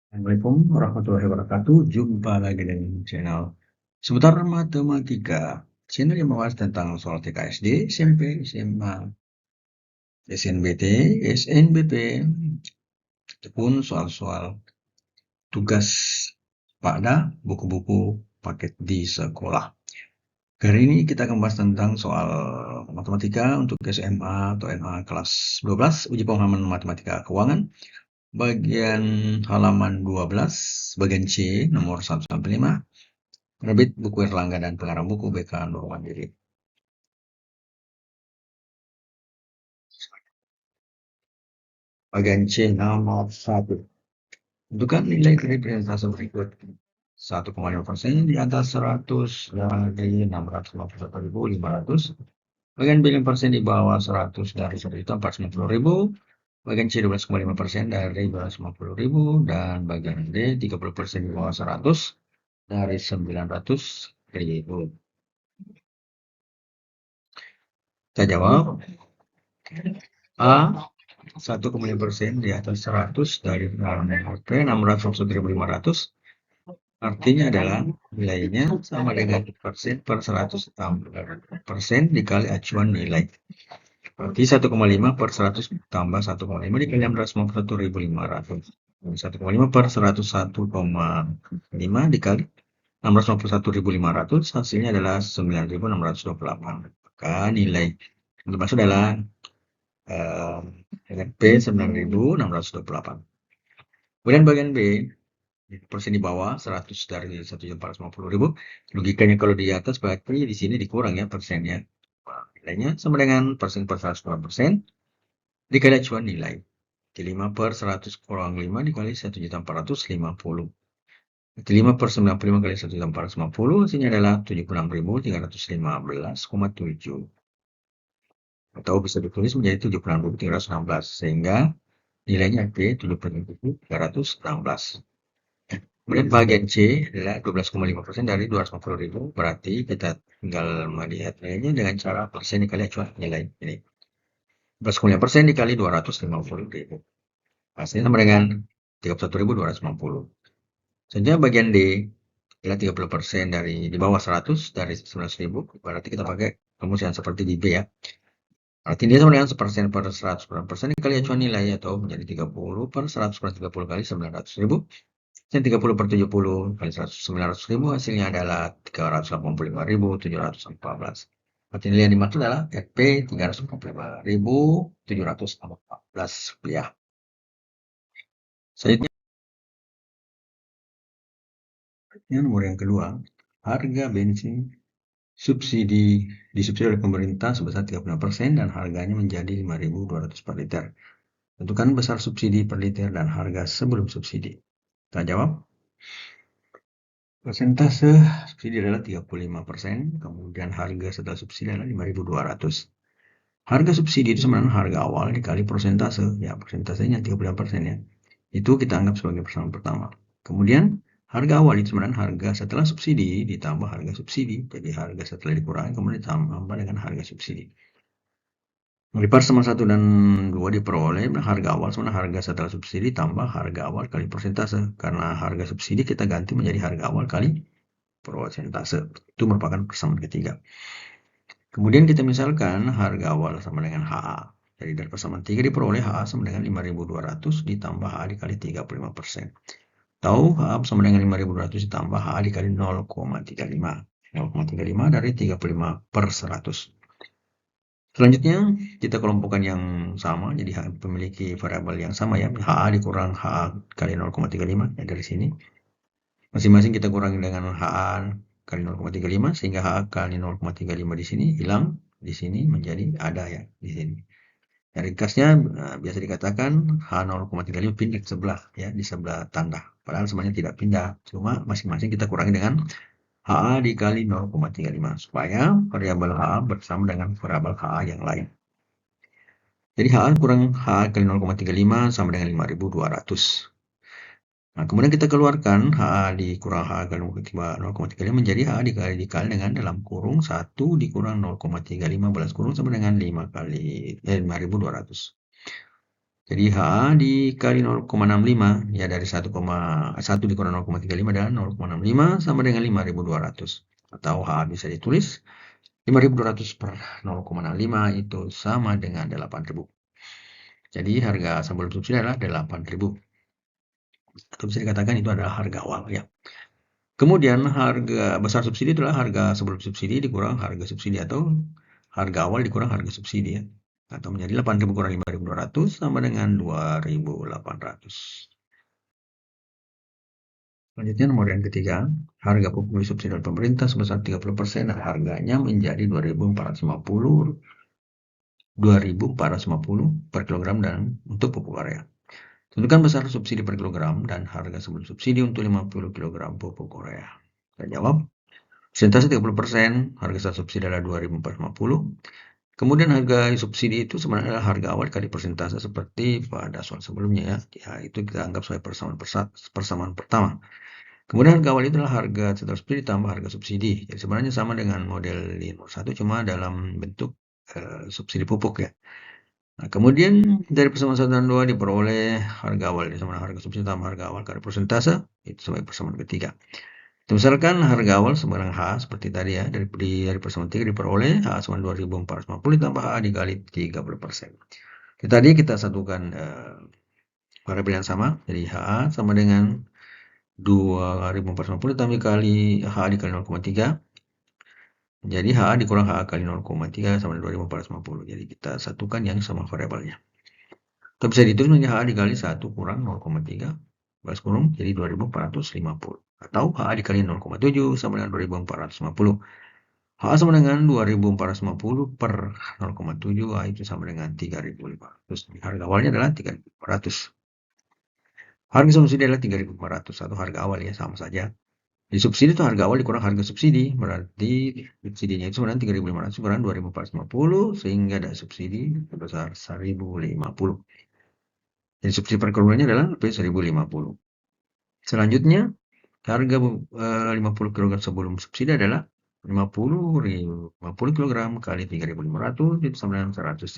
Assalamualaikum warahmatullahi wabarakatuh. Jumpa lagi dengan channel seputar matematika. Channel yang membahas tentang soal TKSD, SMP, SMA, SNBT, SNBP, ataupun soal-soal tugas pada buku-buku paket di sekolah. Kali ini kita akan membahas tentang soal matematika untuk SMA atau MA kelas 12, uji pemahaman matematika keuangan. Bagian halaman 12, bagian C, nomor 1-5, penerbit buku Erlangga dan pengarang buku BK Nur Mandiri. Bagian C, nomor 1. Tentukan nilai dari presentase berikut. 1,5% di atas 100 dari 651.500. Bagian B 5% di bawah 100 dari 1.490.000. Bagian C 12,5% dari 250.000. Dan bagian D 30% di bawah 100 dari 900.000. Kita jawab A 1,5% di atas 100 dari 600.500. Artinya adalah nilainya sama dengan persen per 100 tambah persen dikali acuan nilai. Berarti 1,5 per 100 tambah 1,5 dikali 651.500. 1,5 per 101,5 dikali 651.500 hasilnya adalah 9.628. Maka nilai yang dimaksud adalah dengan P 9.628. Kemudian bagian B, persen di bawah 100 dari 1.450.000. Logikanya kalau di atas berarti di sini dikurang ya persennya. Nilainya sama dengan persen per 100% dikali acuan nilai. 5 per 100 kurang 5 dikali 1.450. 5 per 95 kali 1.450 hasilnya adalah 76.315,7. Atau bisa ditulis menjadi 76.316 sehingga nilainya P 76.316. Kemudian bagian C adalah 12,5% dari 250.000, berarti kita tinggal melihat nilainya dengan cara persen dikali acuan nilai ini. 12,5% dikali 250.000. Hasilnya sama dengan 31.250. Selanjutnya bagian D adalah 30% dari di bawah 100 dari 19.000, berarti kita pakai rumus yang seperti di B ya. Arti dia sama dengan 1% per 100% dikali acuan nilai atau menjadi 30 per 100 per 30 kali 900.000. Dan 30 per 70 kali 900.000 hasilnya adalah 385.714. Arti nilai yang dimaksud adalah FP 385.714 rupiah. Selanjutnya nomor yang kedua, harga bensin disubsidi oleh pemerintah sebesar 36% dan harganya menjadi 5.200 per liter. Tentukan besar subsidi per liter dan harga sebelum subsidi. Kita jawab. Persentase subsidi adalah 35%, kemudian harga setelah subsidi adalah 5.200. Harga subsidi itu sebenarnya harga awal dikali persentase, ya persentasenya 35% ya. Itu kita anggap sebagai persamaan pertama. Kemudian harga awal itu sebenarnya harga setelah subsidi ditambah harga subsidi. Jadi harga setelah dikurangi kemudian ditambah dengan harga subsidi. Dari persamaan 1 dan 2 diperoleh harga awal sebenarnya harga setelah subsidi tambah harga awal kali persentase. Karena harga subsidi kita ganti menjadi harga awal kali persentase. Itu merupakan persamaan ketiga. Kemudian kita misalkan harga awal sama dengan HA. Jadi dari persamaan 3 diperoleh HA sama dengan 5.200 ditambah HA dikali 35%. Atau HA sama dengan 5.200 ditambah HA dikali 0,35. 0,35 dari 35 per 100. Selanjutnya kita kelompokkan yang sama, jadi memiliki variabel yang sama ya, HA dikurang HA kali 0,35 ya dari sini. Masing-masing kita kurangi dengan HA kali 0,35 sehingga HA kali 0,35 di sini hilang, di sini menjadi ada ya di sini. Ya, ringkasnya biasa dikatakan H 0,35 pindah ke sebelah ya di sebelah tanda. Padahal semuanya tidak pindah, cuma masing-masing kita kurangi dengan HA dikali 0,35 supaya variabel HA bersama dengan variabel HA yang lain. Jadi HA kurang HA kali 0,35 sama dengan 5.200. Nah, kemudian kita keluarkan HA dikurang HA kali 0,35 menjadi HA dikali dengan dalam kurung 1 dikurang 0,35 balas kurung sama dengan 5 kali 5.200. Jadi HA dikali 0,65, ya dari 1,1 dikurang 0,35 dan 0,65 sama dengan 5.200. Atau HA bisa ditulis 5.200 per 0,65 itu sama dengan 8.000. Jadi harga sebelum subsidi adalah 8.000. Atau bisa dikatakan itu adalah harga awal ya. Kemudian harga besar subsidi adalah harga sebelum subsidi dikurang harga subsidi atau harga awal dikurang harga subsidi ya. Atau menjadi 8.000 kurang 5.200 sama dengan 2.800. Selanjutnya nomor yang ketiga, harga pupuk disubsidi oleh pemerintah sebesar 30% dan harganya menjadi 2.450 per kilogram dan untuk pupuk area. Tentukan besar subsidi per kilogram dan harga sebelum subsidi untuk 50 kg pupuk urea. Kita jawab, persentase 30%, harga saat subsidi adalah 2.450. Kemudian harga subsidi itu sebenarnya adalah harga awal kali persentase seperti pada soal sebelumnya ya. Ya, itu kita anggap sebagai persamaan pertama. Kemudian harga awal itu adalah harga setelah subsidi tambah harga subsidi. Jadi sebenarnya sama dengan model di nomor 1 cuma dalam bentuk subsidi pupuk ya. Nah, kemudian dari persamaan 1 dan 2 diperoleh harga awal sama harga subsidi tambah harga awal kali persentase itu sebagai persamaan ketiga. Misalkan harga awal sama dengan H seperti tadi ya, dari persamaan 3 diperoleh H sama 2.450 ditambah H dikali 30%. Tadi kita satukan variabel yang sama, jadi H sama dengan 2.450 ditambah kali H dikali 0,3. Jadi HA dikurang HA kali 0,3 sama 2.450. Jadi kita satukan yang sama variabelnya. Atau bisa ditulis menjadi HA dikali 1 kurang 0,3 balas kurung jadi 2.450. Atau HA dikali 0,7 sama dengan 2.450. HA sama dengan 2.450 per 0,7 itu sama dengan 3.500. Harga awalnya adalah 3.500. Harga subsidi adalah 3.500 atau harga awal ya sama saja. Di subsidi itu harga awal dikurang harga subsidi, berarti subsidinya itu sebenarnya 3.500 kurang 2.450 sehingga ada subsidi sebesar 1.050. Jadi subsidi per kilogramnya adalah lebih 1.050. Selanjutnya harga 50 kg sebelum subsidi adalah 50 kg kali 3.500 itu sama dengan 100.000.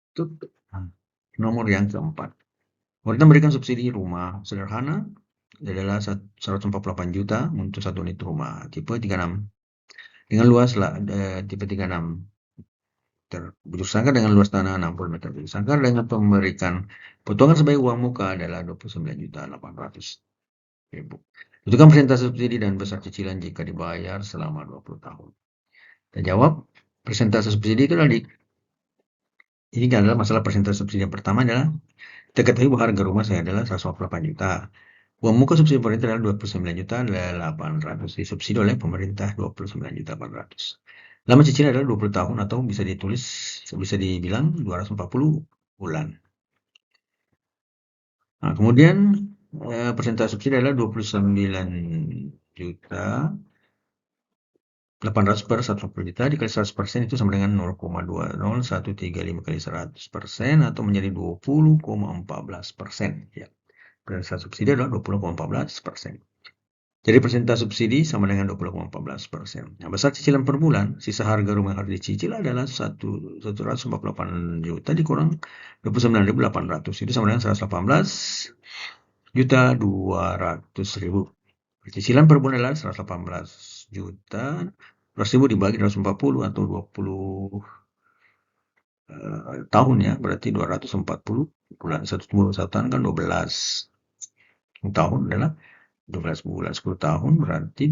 Itu nomor yang keempat. Pemerintah memberikan subsidi rumah sederhana adalah 148 juta untuk 1 unit rumah tipe 36 dengan luas tipe 36 bujur sangkar dengan luas tanah 60 meter bujur sangkar dengan memberikan potongan sebagai uang muka adalah 29.800.000. Tentukan persentase subsidi dan besar cicilan jika dibayar selama 20 tahun. Kita jawab, persentase subsidi itu ini adalah masalah persentase subsidi yang pertama adalah kita ketahui bahwa harga rumah saya adalah 148 juta. Uang muka subsidi pemerintah adalah 29.800.000. Disubsidi oleh pemerintah 29.800.000. Lama cicilan adalah 20 tahun atau bisa dibilang 240 bulan. Nah, kemudian persentase subsidi adalah 29.800.000 per 140 juta dikali 100% itu sama dengan 0,20135 kali 100% atau menjadi 20,14%. Ya. Persentase subsidi adalah 20,14%. Jadi persentase subsidi sama dengan 20,14%. Nah, besar cicilan per bulan, sisa harga rumah yang harus dicicil adalah 148 juta dikurang 29.800. Itu sama dengan 118.200.000. Cicilan per bulan adalah 118 juta 100.000 dibagi 240 atau 20 tahun ya, berarti 240 bulan. Satu tahun kan 12 tahun adalah 12 bulan, 10 tahun berarti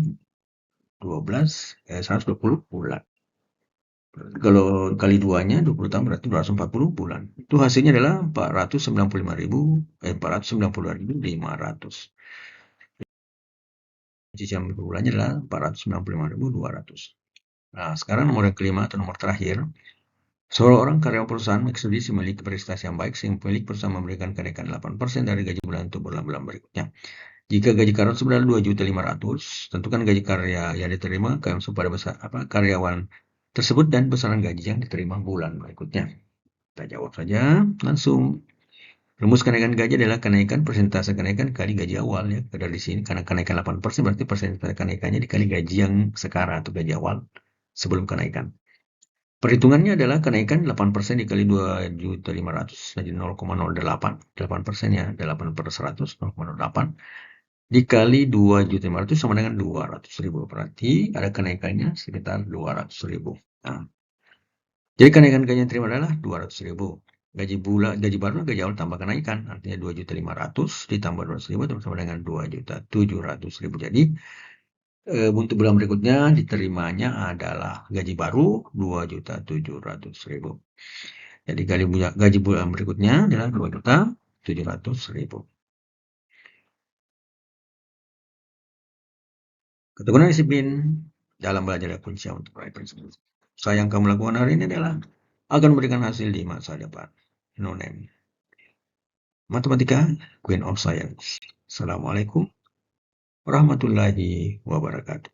120 bulan. Kalau kali 2-nya 20 tahun berarti 240 bulan. Itu hasilnya adalah 492.500. Cicilan per bulannya adalah 495.200. Nah, sekarang nomor yang kelima atau nomor terakhir. Seorang karyawan perusahaan ekspedisi memiliki prestasi yang baik sehingga pemilik perusahaan memberikan kenaikan 8% dari gaji bulan untuk bulan-bulan berikutnya. Jika gaji karyawan sebenarnya 2.500.000, tentukan gaji karya yang diterima pada karyawan tersebut dan besaran gaji yang diterima bulan berikutnya. Kita jawab saja langsung. Rumus kenaikan gaji adalah kenaikan persentase kenaikan kali gaji awal ya. Dari sini karena kenaikan 8% berarti persentase kenaikannya dikali gaji yang sekarang atau gaji awal sebelum kenaikan. Perhitungannya adalah kenaikan 8% dikali 2.500.000 jadi 0,08. 8% ya, 8 per 100, 0,08. Dikali 2.500.000 sama dengan 200.000. Berarti ada kenaikannya sekitar 200.000. Nah, jadi kenaikan gaji yang terima adalah 200.000. Gaji baru gaji awal tambah kenaikan, artinya 2.500.000 ditambah 200.000 sama dengan 2.700.000. Jadi untuk bulan berikutnya diterimanya adalah gaji baru 2.700.000. Jadi gaji bulan berikutnya adalah 2.700.000. Ketekunan disiplin dalam belajar adalah kunci untuk meraih prestasi. Usaha yang kamu lakukan hari ini adalah akan memberikan hasil di masa depan. No name. Matematika, Queen of Science. Assalamualaikum warahmatullahi wabarakatuh.